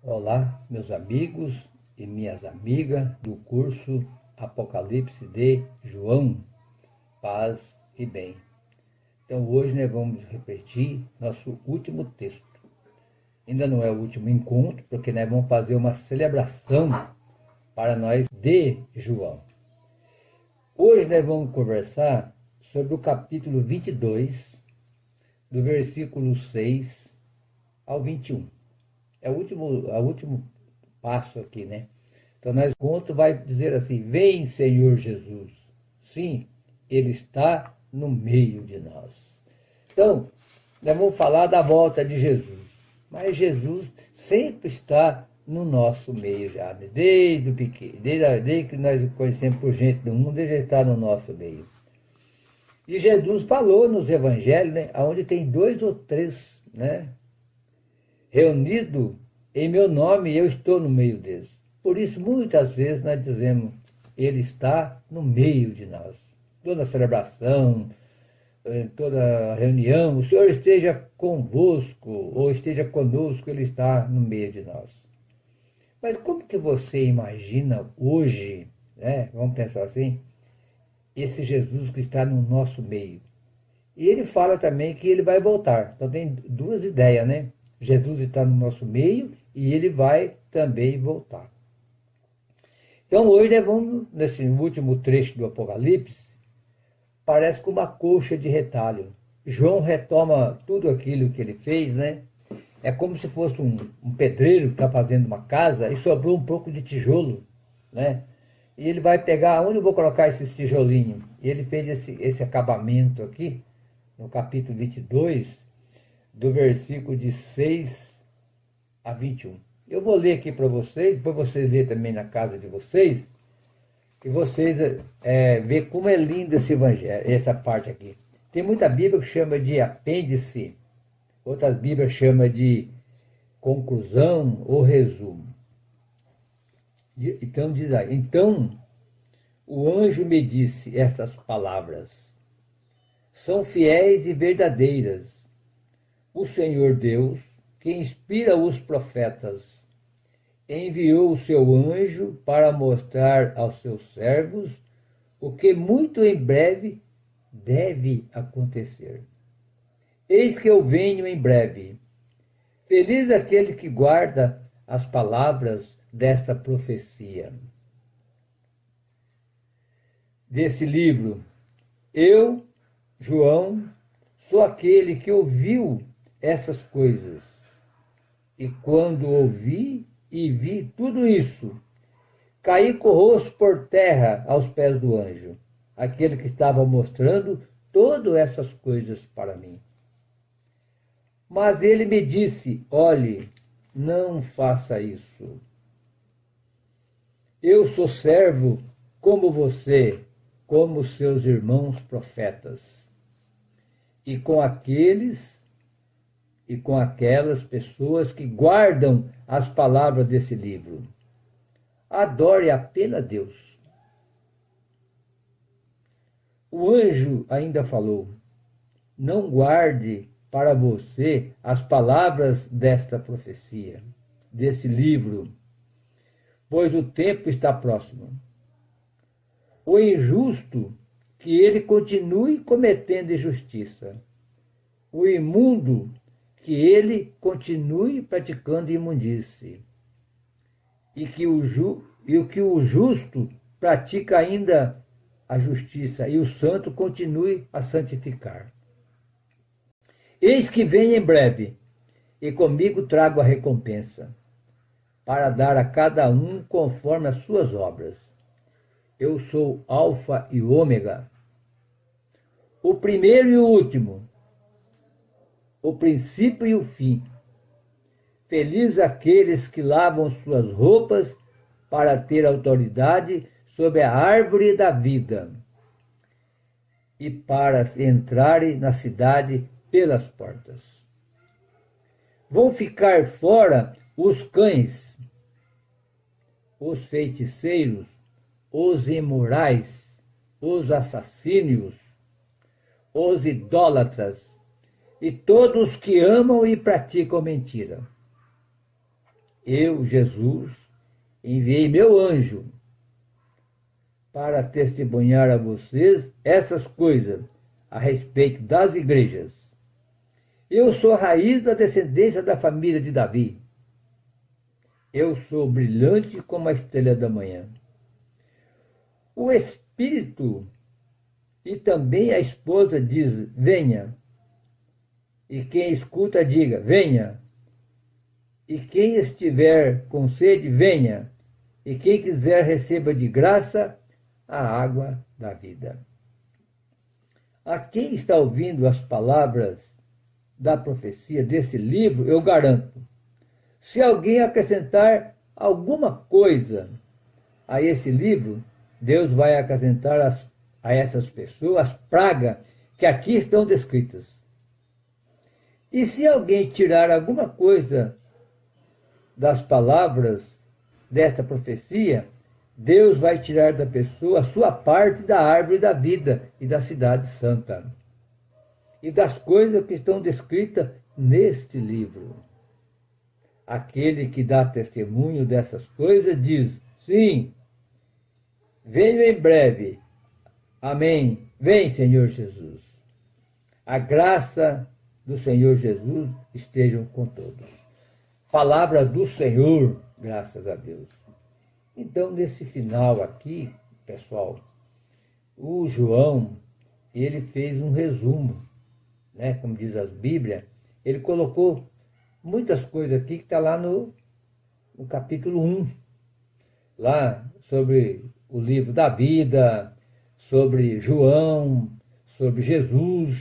Olá, meus amigos e minhas amigas do curso Apocalipse de João, paz e bem. Então hoje nós vamos repetir nosso último texto. Ainda não é o último encontro, porque nós vamos fazer uma celebração para nós de João. Hoje nós vamos conversar sobre o capítulo 22, do versículo 6 ao 21. É o último passo aqui, né? Então, nós conto vai dizer assim: vem, Senhor Jesus. Sim, Ele está no meio de nós. Então, nós vamos falar da volta de Jesus. Mas Jesus sempre está no nosso meio já, né? Desde o pequeno, desde que nós conhecemos por gente do mundo, Ele já está no nosso meio. E Jesus falou nos evangelhos, né? Onde tem 2 ou 3, né? Reunido em meu nome, eu estou no meio deles. Por isso, muitas vezes nós dizemos, Ele está no meio de nós. Toda celebração, toda reunião, o Senhor esteja convosco, ou esteja conosco, Ele está no meio de nós. Mas como que você imagina hoje, né? Vamos pensar assim, esse Jesus que está no nosso meio? E ele fala também que ele vai voltar. Então tem 2 ideias, né? Jesus está no nosso meio e ele vai também voltar. Então hoje nós vamos, nesse último trecho do Apocalipse, parece com uma colcha de retalho. João retoma tudo aquilo que ele fez, né? É como se fosse um pedreiro que está fazendo uma casa e sobrou um pouco de tijolo, né? E ele vai pegar, onde eu vou colocar esses tijolinhos? E ele fez esse acabamento aqui, no capítulo 22, do versículo de 6 a 21. Eu vou ler aqui para vocês, depois vocês lerem também na casa de vocês, e vocês ver como é lindo esse evangelho, essa parte aqui. Tem muita Bíblia que chama de apêndice, outras Bíblias chamam de conclusão ou resumo. Então diz aí, então o anjo me disse estas palavras, são fiéis e verdadeiras. O Senhor Deus, que inspira os profetas, enviou o seu anjo para mostrar aos seus servos o que muito em breve deve acontecer. Eis que eu venho em breve. Feliz aquele que guarda as palavras desta profecia. Desse livro, eu, João, sou aquele que ouviu essas coisas. E quando ouvi e vi tudo isso, caí com o rosto por terra aos pés do anjo, aquele que estava mostrando todas essas coisas para mim. Mas ele me disse, olhe, não faça isso. Eu sou servo como você, como seus irmãos profetas. E com aquelas pessoas que guardam as palavras desse livro. Adore apenas Deus. O anjo ainda falou, não guarde para você as palavras desta profecia, desse livro, pois o tempo está próximo. O injusto, que ele continue cometendo injustiça. O imundo, que ele continue praticando imundície. E que o justo pratica ainda a justiça, e o santo continue a santificar. Eis que vem em breve, e comigo trago a recompensa, para dar a cada um conforme as suas obras. Eu sou Alfa e Ômega, o primeiro e o último, o princípio e o fim. Feliz aqueles que lavam suas roupas para ter autoridade sobre a árvore da vida e para entrarem na cidade pelas portas. Vão ficar fora os cães, os feiticeiros, os imorais, os assassinos, os idólatras e todos que amam e praticam mentira. eu, Jesus, enviei meu anjo para testemunhar a vocês essas coisas a respeito das igrejas. Eu sou a raiz da descendência da família de Davi. Eu sou brilhante como a estrela da manhã. O Espírito e também a esposa diz, venha. E quem escuta, diga, venha. E quem estiver com sede, venha. E quem quiser, receba de graça a água da vida. A quem está ouvindo as palavras da profecia desse livro, eu garanto, se alguém acrescentar alguma coisa a esse livro, Deus vai acrescentar a essas pessoas as pragas que aqui estão descritas. E se alguém tirar alguma coisa das palavras desta profecia, Deus vai tirar da pessoa a sua parte da árvore da vida e da cidade santa, e das coisas que estão descritas neste livro. Aquele que dá testemunho dessas coisas diz, sim, venho em breve. Amém. Vem, Senhor Jesus. A graça do Senhor Jesus estejam com todos. Palavra do Senhor, graças a Deus. Então, nesse final aqui, pessoal, o João, ele fez um resumo, né? Como diz as Bíblias, ele colocou muitas coisas aqui que está lá no capítulo 1, lá sobre o livro da vida, sobre João, sobre Jesus,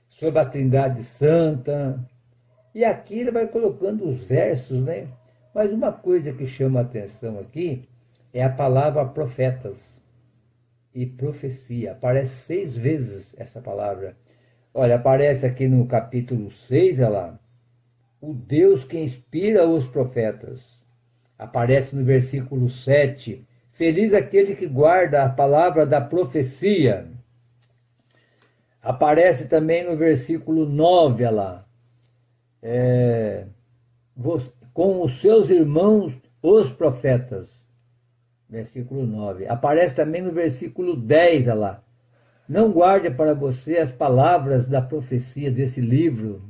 sobre a Trindade Santa. E aqui ele vai colocando os versos, né? Mas uma coisa que chama a atenção aqui é a palavra profetas e profecia. Aparece 6 vezes essa palavra. Olha, aparece aqui no capítulo 6, olha lá, o Deus que inspira os profetas. Aparece no versículo 7, feliz aquele que guarda a palavra da profecia. Aparece também no versículo 9, olha lá, com os seus irmãos, os profetas. Versículo 9. Aparece também no versículo 10, olha lá. Não guarde para você as palavras da profecia desse livro.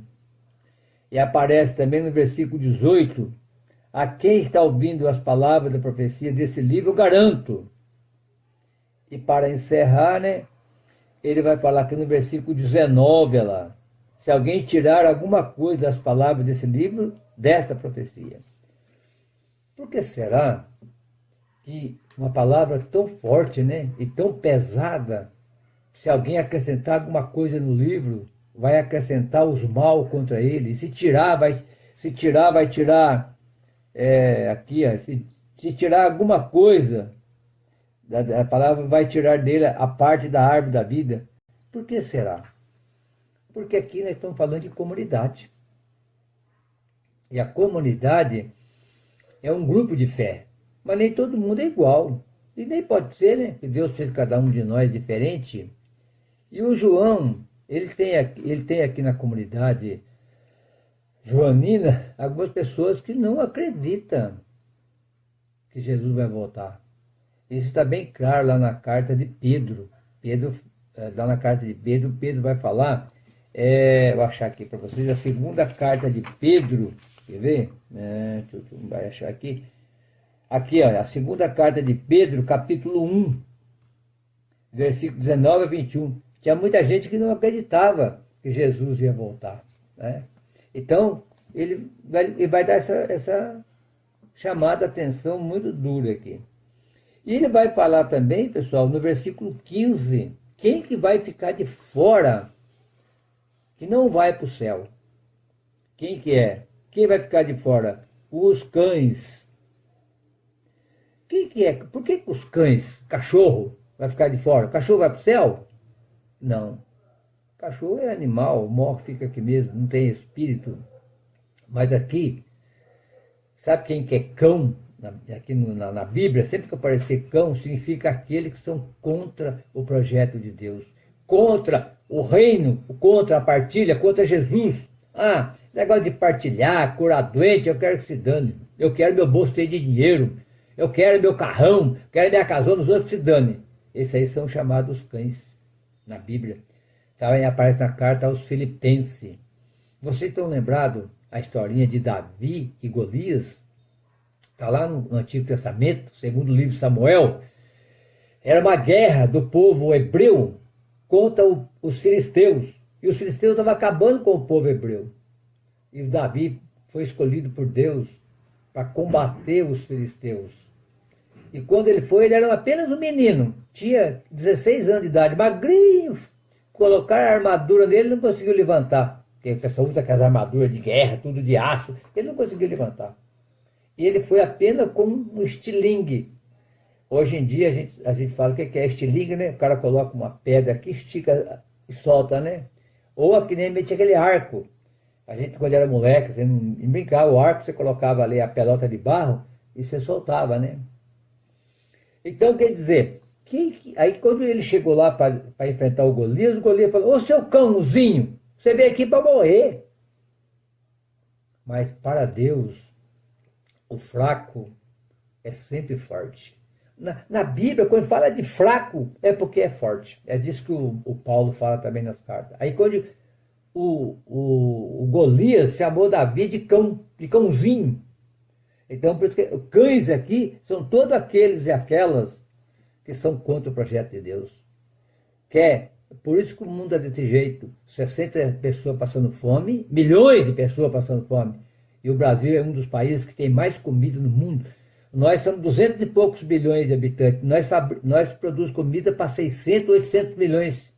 E aparece também no versículo 18. A quem está ouvindo as palavras da profecia desse livro, eu garanto. E para encerrar, né, ele vai falar aqui no versículo 19, olha lá. Se alguém tirar alguma coisa das palavras desse livro, desta profecia. Por que será que uma palavra tão forte, né, e tão pesada, se alguém acrescentar alguma coisa no livro, vai acrescentar os mal contra ele? E se tirar, vai tirar aqui, ó, se tirar alguma coisa, a palavra vai tirar dele a parte da árvore da vida. Por que será? Porque aqui nós estamos falando de comunidade. E a comunidade é um grupo de fé. Mas nem todo mundo é igual. E nem pode ser, né? Que Deus fez cada um de nós diferente. E o João, ele tem aqui na comunidade joanina algumas pessoas que não acreditam que Jesus vai voltar. Isso está bem claro lá na carta de Pedro. Lá na carta de Pedro, Pedro vai falar, vou achar aqui para vocês, a segunda carta de Pedro, quer ver? Vai achar aqui. Aqui, ó, a segunda carta de Pedro, capítulo 1, versículo 19 a 21. Tinha muita gente que não acreditava que Jesus ia voltar, né? Então, ele vai dar essa chamada atenção muito dura aqui. E ele vai falar também, pessoal, no versículo 15, quem que vai ficar de fora, que não vai para o céu? Quem que é? Quem vai ficar de fora? Os cães. Quem que é? Por que os cães, cachorro, vai ficar de fora? Cachorro vai para o céu? Não. Cachorro é animal, morre, fica aqui mesmo, não tem espírito. Mas aqui, sabe quem que é cão? Aqui na Bíblia, sempre que aparecer cão, significa aqueles que são contra o projeto de Deus, contra o reino, contra a partilha, contra Jesus. Ah, negócio de partilhar, curar doente, eu quero que se dane. Eu quero meu bolso cheio de dinheiro. Eu quero meu carrão, quero minha casona, os outros se dane. Esses aí são chamados cães na Bíblia. Também aparece na carta aos Filipenses. Vocês estão lembrados a historinha de Davi e Golias? Está lá no Antigo Testamento, segundo o livro de Samuel. Era uma guerra do povo hebreu contra os filisteus. E os filisteus estavam acabando com o povo hebreu. E o Davi foi escolhido por Deus para combater os filisteus. E quando ele foi, ele era apenas um menino. Tinha 16 anos de idade, magrinho. Colocaram a armadura nele, não conseguiu levantar. Porque o pessoal usa aquelas armaduras de guerra, tudo de aço. Ele não conseguiu levantar. E ele foi apenas com um estilingue. Hoje em dia a gente fala o que é estilingue, né? O cara coloca uma pedra aqui, estica e solta, né? Ou aqui nem mete aquele arco. A gente, quando era moleque, você não brincava, o arco você colocava ali a pelota de barro e você soltava, né? Então, quer dizer, aí quando ele chegou lá para enfrentar o Golias falou: ô seu cãozinho, você veio aqui para morrer. Mas para Deus, o fraco é sempre forte. Na Bíblia, quando fala de fraco, é porque é forte. É disso que o Paulo fala também nas cartas. Aí quando o Golias chamou Davi de cãozinho. Então, por isso que cães aqui são todos aqueles e aquelas que são contra o projeto de Deus. Por isso que o mundo é desse jeito. 60 pessoas passando fome, milhões de pessoas passando fome. E o Brasil é um dos países que tem mais comida no mundo. Nós somos 200 e poucos bilhões de habitantes. Nós produzimos comida para 600, 800 milhões.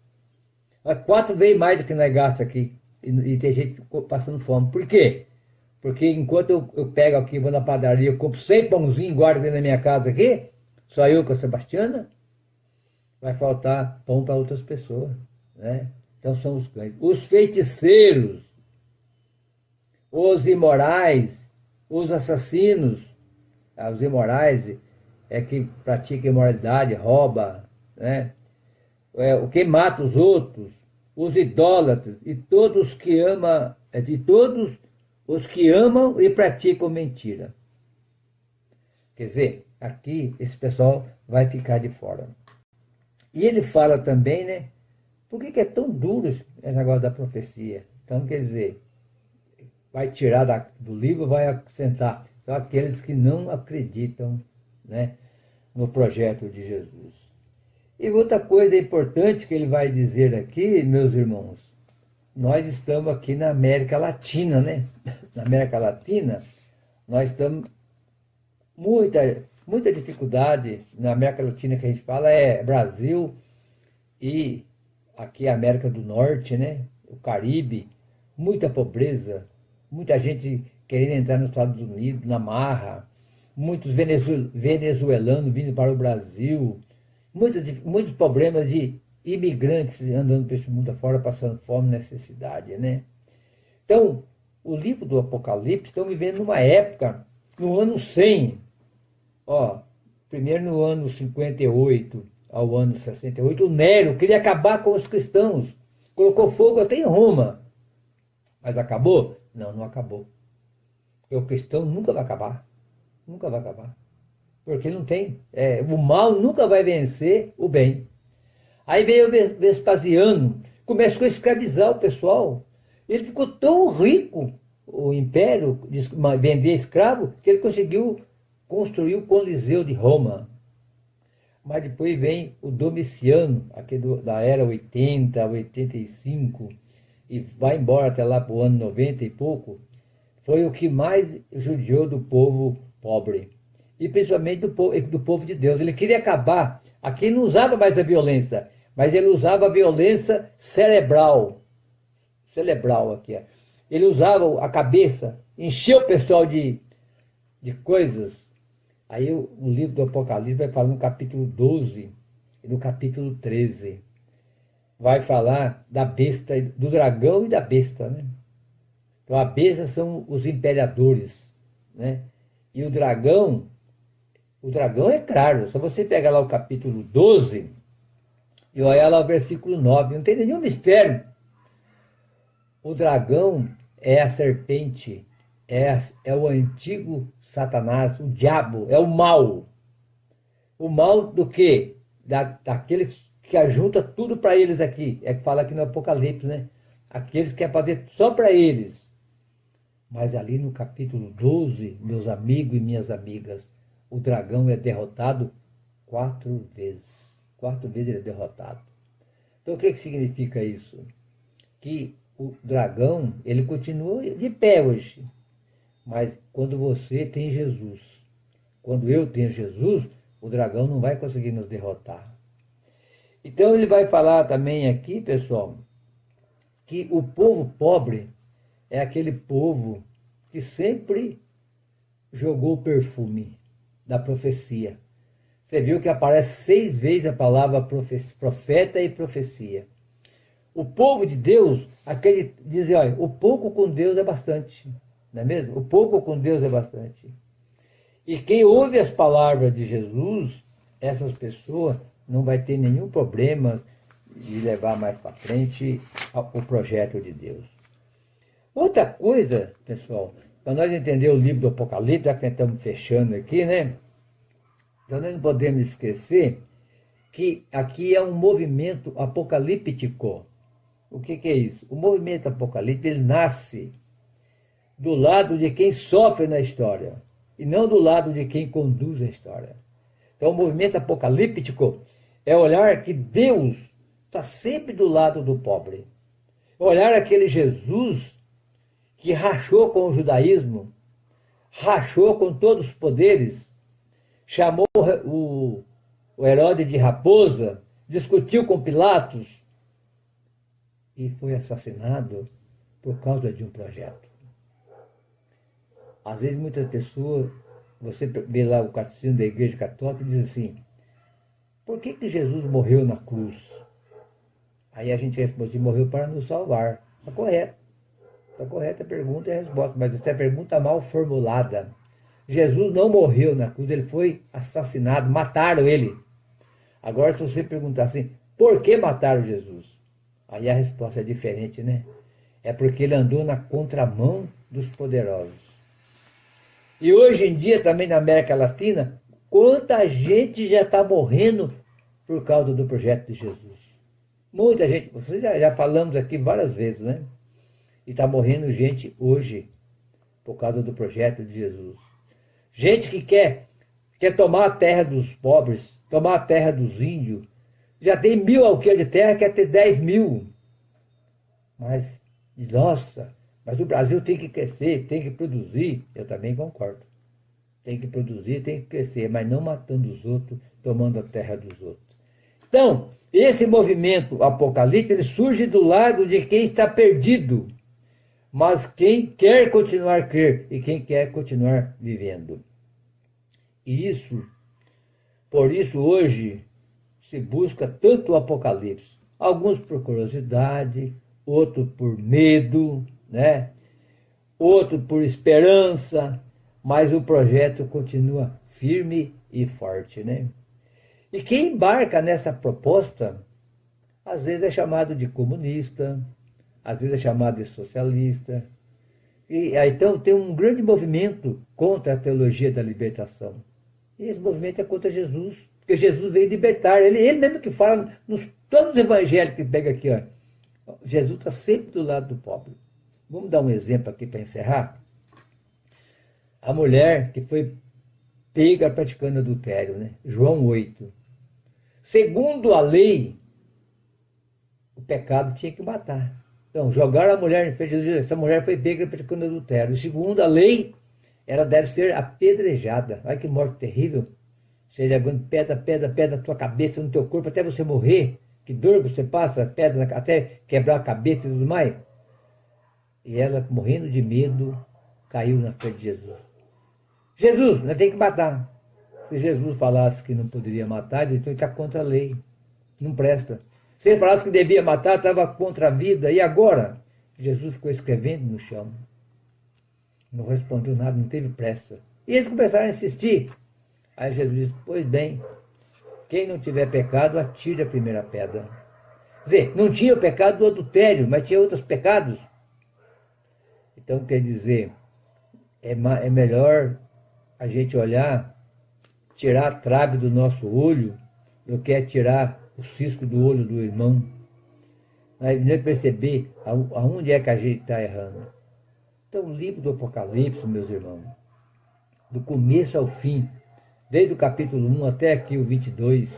4 vezes mais do que nós gastamos aqui. E tem gente passando fome. Por quê? Porque enquanto eu pego aqui, vou na padaria, eu compro 100 pãozinhos e guardo dentro da minha casa aqui, só eu com a Sebastiana, vai faltar pão para outras pessoas, né? Então são os cães. Os feiticeiros, os imorais, os assassinos. Os imorais é que pratica imoralidade, rouba, né? O que mata os outros, os idólatras e todos que amam, de todos os que amam e praticam mentira. Quer dizer, aqui esse pessoal vai ficar de fora. E ele fala também, né? Por que é tão duro esse negócio da profecia? Então, quer dizer, vai tirar do livro, vai acrescentar. São aqueles que não acreditam, né, no projeto de Jesus. E outra coisa importante que ele vai dizer aqui, meus irmãos, nós estamos aqui na América Latina, né? Na América Latina, nós estamos muita dificuldade. Na América Latina que a gente fala é Brasil e aqui a América do Norte, né? O Caribe, muita pobreza, muita gente querendo entrar nos Estados Unidos, na marra, muitos venezuelanos vindo para o Brasil, muitos problemas de imigrantes andando por esse mundo afora, passando fome e necessidade, né? Então, o livro do Apocalipse, estão vivendo numa época, no ano 100, primeiro no ano 58 ao ano 68, o Nero queria acabar com os cristãos, colocou fogo até em Roma, mas acabou? Não acabou. Porque o cristão nunca vai acabar. Nunca vai acabar. Porque não tem. O mal nunca vai vencer o bem. Aí veio o Vespasiano, começou a escravizar o pessoal. Ele ficou tão rico, o império, de vender escravo, que ele conseguiu construir o Coliseu de Roma. Mas depois vem o Domiciano, aqui da era 80, 85, e vai embora até lá para o ano 90 e pouco. Foi o que mais judiou do povo pobre. E principalmente do povo de Deus. Ele queria acabar. Aqui não usava mais a violência, mas ele usava a violência cerebral. Cerebral aqui. Ele usava a cabeça, encheu o pessoal de coisas. Aí o livro do Apocalipse vai falar no capítulo 12 e no capítulo 13. Vai falar da besta, do dragão e da besta, né? Então a besta são os imperadores, né? E o dragão é claro, só você pegar lá o capítulo 12 e olhar lá o versículo 9, não tem nenhum mistério. O dragão é a serpente, é o antigo Satanás, o diabo, é o mal. O mal do quê? Daqueles que ajunta tudo para eles aqui. É que fala aqui no Apocalipse, né? Aqueles que querem fazer só para eles. Mas ali no capítulo 12, meus amigos e minhas amigas, o dragão é derrotado 4 vezes. 4 vezes ele é derrotado. Então o que significa isso? Que o dragão, ele continua de pé hoje. Mas quando você tem Jesus, quando eu tenho Jesus, o dragão não vai conseguir nos derrotar. Então ele vai falar também aqui, pessoal, que o povo pobre é aquele povo que sempre jogou o perfume da profecia. Você viu que aparece 6 vezes a palavra profeta e profecia. O povo de Deus, aquele dizia, olha, o pouco com Deus é bastante, não é mesmo? O pouco com Deus é bastante. E quem ouve as palavras de Jesus, essas pessoas não vai ter nenhum problema de levar mais para frente o projeto de Deus. Outra coisa, pessoal, para nós entender o livro do Apocalipse, já que estamos fechando aqui, né? Então nós não podemos esquecer que aqui é um movimento apocalíptico. O que é isso? O movimento apocalíptico, ele nasce do lado de quem sofre na história e não do lado de quem conduz a história. Então o movimento apocalíptico é olhar que Deus está sempre do lado do pobre. Olhar aquele Jesus que rachou com o judaísmo, rachou com todos os poderes, chamou o Herodes de raposa, discutiu com Pilatos e foi assassinado por causa de um projeto. Às vezes muitas pessoas, você vê lá o catecismo da Igreja Católica e diz assim, por que Jesus morreu na cruz? Aí a gente responde, ele morreu para nos salvar. Está correto. Está correta a pergunta e a resposta, mas essa é a pergunta mal formulada. Jesus não morreu na cruz, ele foi assassinado, mataram ele. Agora, se você perguntar assim, por que mataram Jesus? Aí a resposta é diferente, né? É porque ele andou na contramão dos poderosos. E hoje em dia, também na América Latina, quanta gente já está morrendo por causa do projeto de Jesus. Muita gente, vocês já falamos aqui várias vezes, né? E está morrendo gente hoje por causa do projeto de Jesus. Gente que quer tomar a terra dos pobres, tomar a terra dos índios. Já tem 1.000 alqueires de terra, quer ter 10.000. Mas, nossa, mas o Brasil tem que crescer, tem que produzir. Eu também concordo. Tem que produzir, tem que crescer, mas não matando os outros, tomando a terra dos outros. Então, esse movimento apocalíptico, ele surge do lado de quem está perdido. Mas quem quer continuar a crer e quem quer continuar vivendo. E por isso hoje se busca tanto o Apocalipse. Alguns por curiosidade, outros por medo, né? Outros por esperança, mas o projeto continua firme e forte, né? E quem embarca nessa proposta, às vezes é chamado de comunista, às vezes é chamado de socialista. E aí, então tem um grande movimento contra a teologia da libertação. E esse movimento é contra Jesus, porque Jesus veio libertar. Ele mesmo que fala, todos os evangelhos que pega aqui, ó, Jesus está sempre do lado do pobre. Vamos dar um exemplo aqui para encerrar. A mulher que foi pega praticando adultério, né? João 8. Segundo a lei, o pecado tinha que matar. Então, jogaram a mulher em frente de Jesus. Essa mulher foi pega praticando adultério. Segundo a lei, ela deve ser apedrejada. Olha que morte terrível. Você jogando pedra na tua cabeça, no teu corpo, até você morrer. Que dor que você passa, pedra até quebrar a cabeça e tudo mais. E ela, morrendo de medo, caiu na frente de Jesus. Jesus, nós temos que matar. Se Jesus falasse que não poderia matar, então ele está contra a lei. Não presta. Se ele falasse que devia matar, estava contra a vida. E agora? Jesus ficou escrevendo no chão. Não respondeu nada, não teve pressa. E eles começaram a insistir. Aí Jesus disse, pois bem, quem não tiver pecado, atire a primeira pedra. Quer dizer, não tinha o pecado do adultério, mas tinha outros pecados. Então, quer dizer, é melhor a gente olhar, tirar a trave do nosso olho, do que tirar o cisco do olho do irmão. Aí nem perceber aonde é que a gente está errando. Então, o livro do Apocalipse, meus irmãos, do começo ao fim, desde o capítulo 1 até aqui o 22,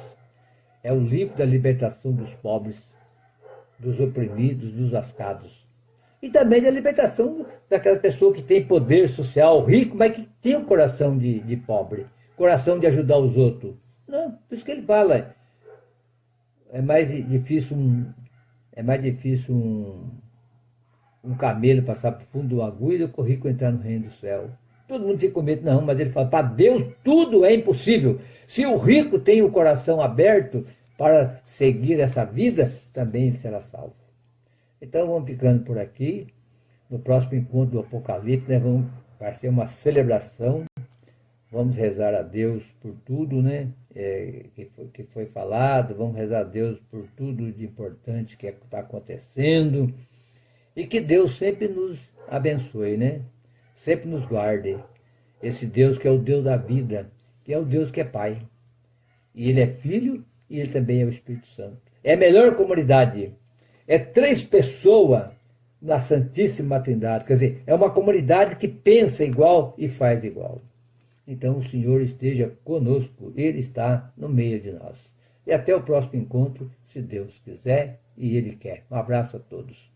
é o livro da libertação dos pobres, dos oprimidos, dos lascados. E também da libertação daquela pessoa que tem poder social, rico, mas que tem um coração de pobre, coração de ajudar os outros. Não, por isso que ele fala, é mais difícil um camelo passar por fundo do agulha do que o rico entrar no reino do céu. Todo mundo fica com medo, não, mas ele fala, para Deus tudo é impossível. Se o rico tem o coração aberto para seguir essa vida, também será salvo. Então vamos ficando por aqui. No próximo encontro do Apocalipse, vai ser uma celebração. Vamos rezar a Deus por tudo, né? Que foi falado. Vamos rezar a Deus por tudo de importante que está acontecendo. E que Deus sempre nos abençoe, né? Sempre nos guarde. Esse Deus que é o Deus da vida, que é o Deus que é Pai. E Ele é Filho e Ele também é o Espírito Santo. É a melhor comunidade. É 3 pessoas na Santíssima Trindade. Quer dizer, é uma comunidade que pensa igual e faz igual. Então o Senhor esteja conosco. Ele está no meio de nós. E até o próximo encontro, se Deus quiser e Ele quer. Um abraço a todos.